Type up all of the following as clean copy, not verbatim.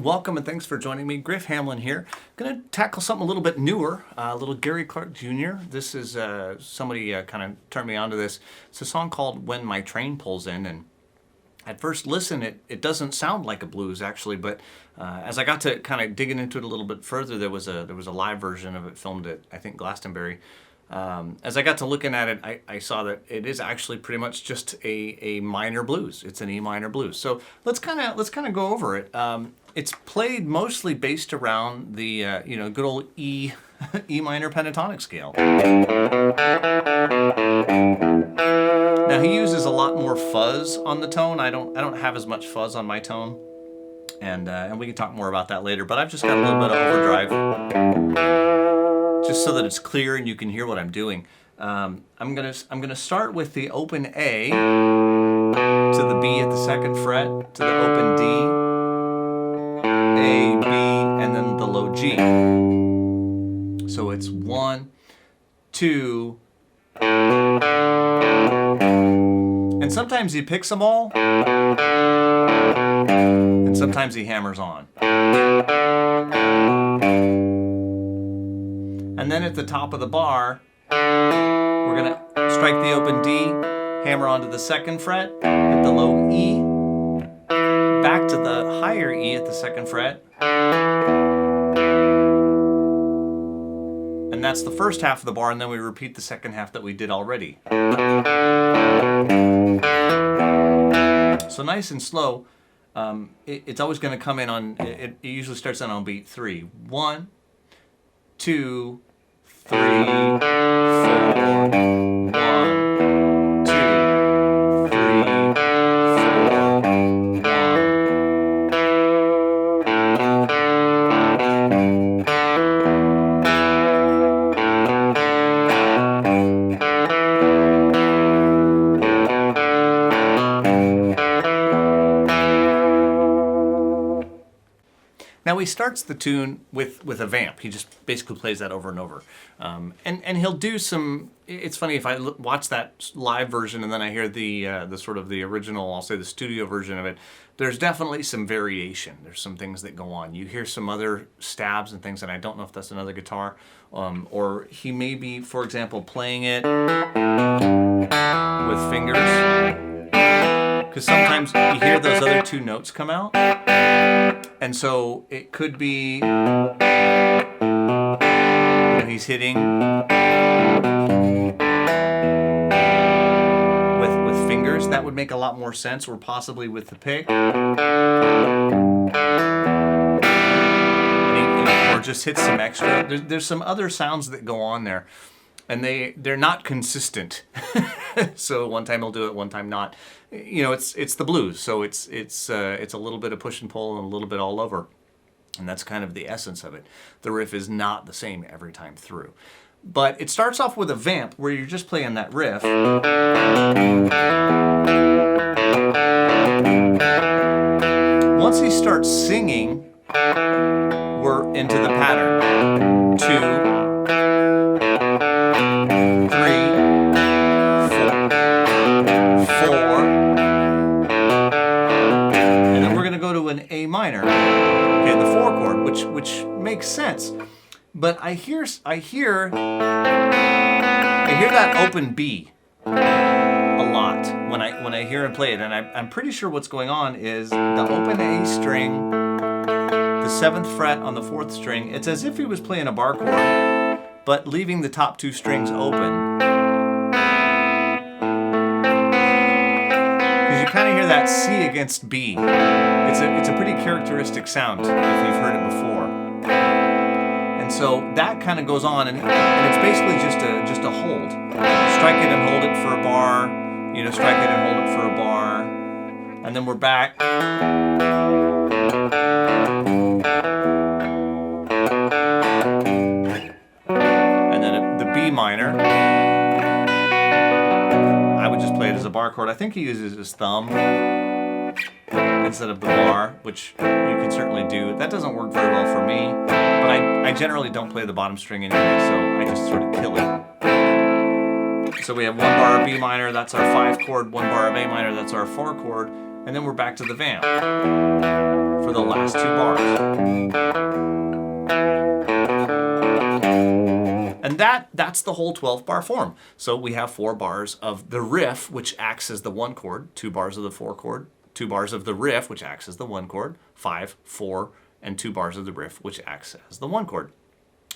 welcome and thanks for joining me. Griff Hamlin here. Going to tackle something a little bit newer, a little Gary Clark Jr. This is somebody kind of turned me onto this. It's a song called When My Train Pulls In, and at first listen, it doesn't sound like a blues actually, but as I got to kind of digging into it a little bit further, there was a live version of it filmed at, I think, Glastonbury. As I got to looking at it, I saw that it is actually pretty much just a minor blues. It's an E minor blues. So let's kind of go over it. It's played mostly based around the good old E minor pentatonic scale. Now he uses a lot more fuzz on the tone. I don't have as much fuzz on my tone, and we can talk more about that later. But I've just got a little bit of overdrive, just so that it's clear and you can hear what I'm doing. I'm gonna start with the open A to the B at the second fret, to the open D, A, B, and then the low G. So it's 1, 2, and sometimes he picks them all, and sometimes he hammers on. And then at the top of the bar, we're going to strike the open D, hammer onto the second fret, hit the low E, back to the higher E at the second fret, and that's the first half of the bar, and then we repeat the second half that we did already. So nice and slow. It's always going to come in on, it usually starts on beat 3. 1, 2, 3, 4, 1, 2, 3, 4, 1. Now he starts the tune with a vamp. He just basically plays that over and over. And he'll do some, it's funny if I watch that live version and then I hear the sort of the original, I'll say the studio version of it, there's definitely some variation. There's some things that go on. You hear some other stabs and things, and I don't know if that's another guitar, or he may be, for example, playing it with fingers. Because sometimes you hear those other two notes come out, and so it could be he's hitting with fingers. That would make a lot more sense, or possibly with the pick, or just hit some extra. There's some other sounds that go on there, and they're not consistent. So one time he'll do it, one time not. You know, it's the blues, so it's a little bit of push and pull and a little bit all over, and that's kind of the essence of it. The riff is not the same every time through, but it starts off with a vamp where you're just playing that riff. Once he starts singing, we're into the pattern. 2, 3, 4, and then we're going to go to an A minor, okay, the 4 chord, which makes sense. But I hear that open B a lot when I hear him play it, and I'm pretty sure what's going on is the open A string, the 7th fret on the 4th string. It's as if he was playing a bar chord, but leaving the top 2 strings open. Kind of hear that C against B. It's a pretty characteristic sound if you've heard it before. And so that kind of goes on, and it's basically just a hold. Strike it and hold it for a bar. You know, strike it and hold it for a bar, and then we're back. And then the B minor. I would just play it as a bar chord. I think he uses his thumb instead of the bar, which you can certainly do. That doesn't work very well for me, but I generally don't play the bottom string anyway, so I just sort of kill it. So we have 1 bar of B minor, that's our 5 chord, 1 bar of A minor, that's our 4 chord, and then we're back to the vamp for the last 2 bars. And that's the whole 12-bar form. So we have 4 bars of the riff, which acts as the 1 chord, 2 bars of the 4 chord, 2 bars of the riff, which acts as the 1 chord, 5, 4, and 2 bars of the riff, which acts as the 1 chord.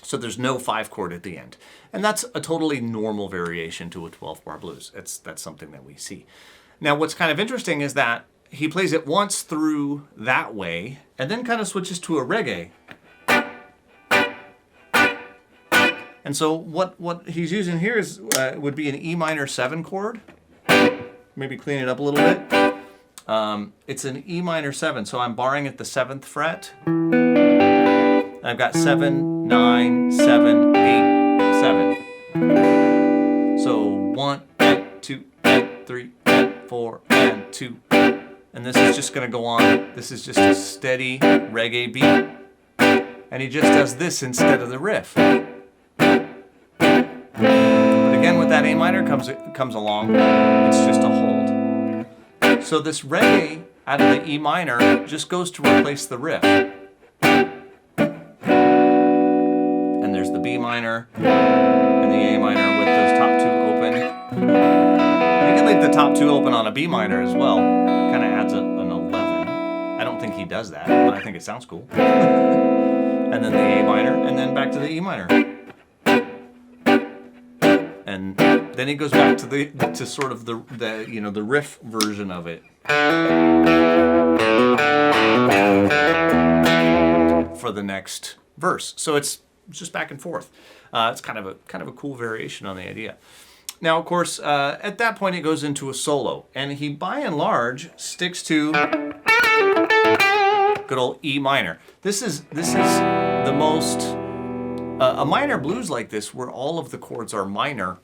So there's no 5 chord at the end. And that's a totally normal variation to a 12-bar blues. That's something that we see. Now, what's kind of interesting is that he plays it once through that way, and then kind of switches to a reggae. And so what he's using here is would be an E minor 7 chord. Maybe clean it up a little bit. It's an E minor 7, so I'm barring at the 7th fret. I've got 7, 9, 7, 8, 7. So 1, and 2, and 3, and 4, and 2. And this is just going to go on. This is just a steady reggae beat. And he just does this instead of the riff. But again, with that A minor comes along, it's just a hold. So this reggae out of the E minor just goes to replace the riff. And there's the B minor and the A minor with those top 2 open. You can leave the top 2 open on a B minor as well. Kind of adds an 11. I don't think he does that, but I think it sounds cool. And then the A minor, and then back to the E minor. And then he goes back to sort of the riff version of it for the next verse. So it's just back and forth. It's kind of a cool variation on the idea. Now, of course, at that point it goes into a solo, and he by and large sticks to good old E minor. This is the most a minor blues like this, where all of the chords are minor,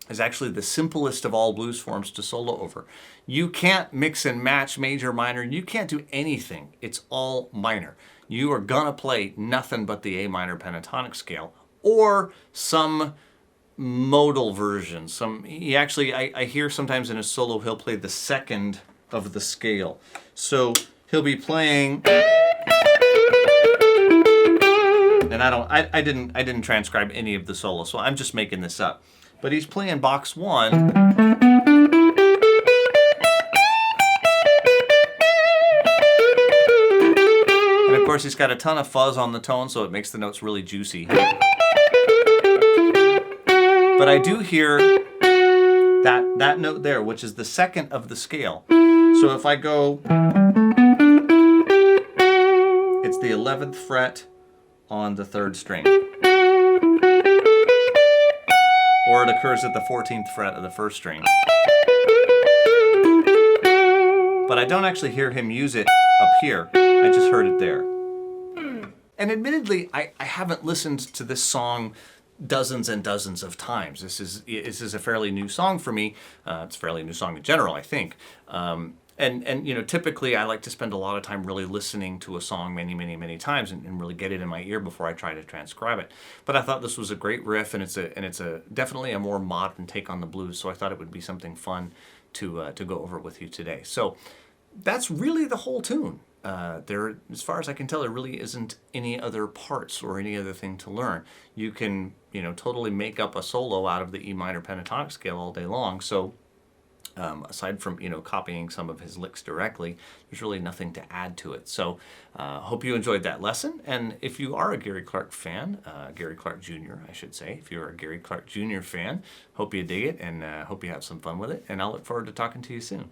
is actually the simplest of all blues forms to solo over. You can't mix and match major, minor. You can't do anything. It's all minor. You are gonna play nothing but the A minor pentatonic scale, or some modal version. I hear sometimes in a solo he'll play the 2nd of the scale. So he'll be playing. And I didn't transcribe any of the solo, so I'm just making this up. But he's playing box 1. And of course he's got a ton of fuzz on the tone, so it makes the notes really juicy. But I do hear that note there, which is the 2nd of the scale. So if I go, it's the 11th fret on the 3rd string. Or it occurs at the 14th fret of the 1st string. But I don't actually hear him use it up here. I just heard it there. And admittedly, I haven't listened to this song dozens and dozens of times. This is a fairly new song for me. It's a fairly new song in general, I think. And typically I like to spend a lot of time really listening to a song many times and really get it in my ear before I try to transcribe it. But I thought this was a great riff, and it's a definitely a more modern take on the blues. So I thought it would be something fun to go over with you today. So that's really the whole tune. As far as I can tell, there really isn't any other parts or any other thing to learn. You can totally make up a solo out of the E minor pentatonic scale all day long. So aside from copying some of his licks directly, there's really nothing to add to it. So hope you enjoyed that lesson. And if you are a Gary Clark fan, Gary Clark Jr. I should say, if you're a Gary Clark Jr. fan, hope you dig it, and hope you have some fun with it. And I'll look forward to talking to you soon.